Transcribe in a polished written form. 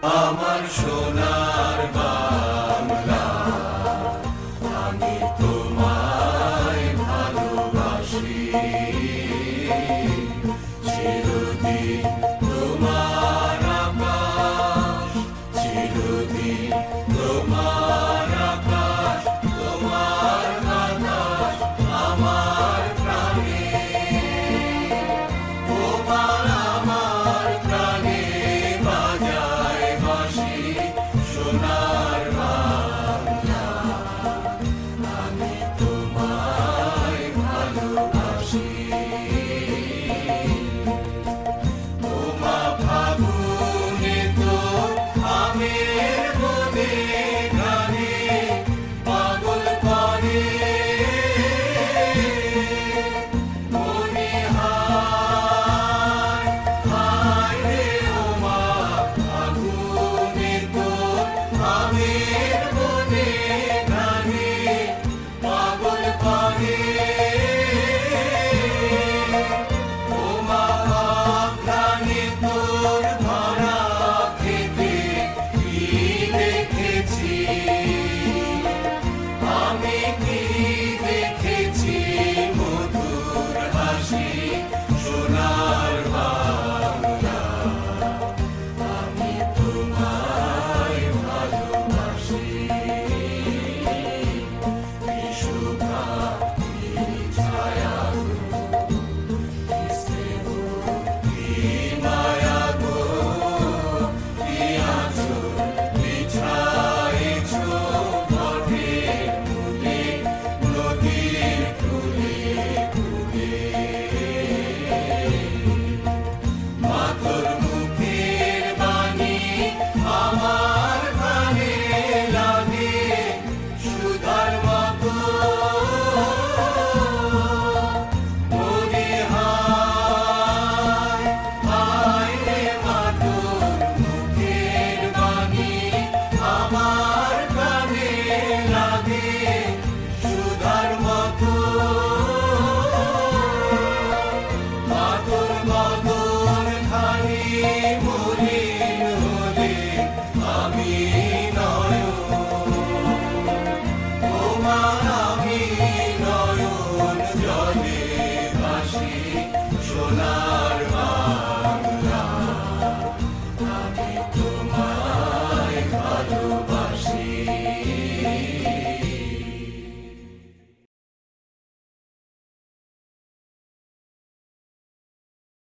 আমার সোনার বাংলা, আমি তোমায় ভালোবাসি। চিরদিন তোমার আকাশ, চিরদিন তোমার আকাশ, তোমার বাতাস আমার প্রাণে। তোমার আমার প্রাণে বাজায় বাঁশি, সোনার বাংলা, আমি তোমায় ভালোবাসি। তোমা ফাগুনে তোর আমের বনে গানে পাগল করে মনে। হায় হায় রে ওমা, ফাগুনে তোর আমের বনে গানে পাগল করে ওমা। অঘ্রাণে তোর ভরা খেতে কি দেখেছি আমি, কি দেখেছি মধুর হাসি, সোনার বাংলা, আমি তোমায় ভালোবাসি। কি শুভা কি ছায়া গো, কি স্নেহ কি মায়া গো, কি আঁচল বিছায়েছ পথের মূলে, নদীর কূলে কূলে। মা তোর মুখের বাণী আমার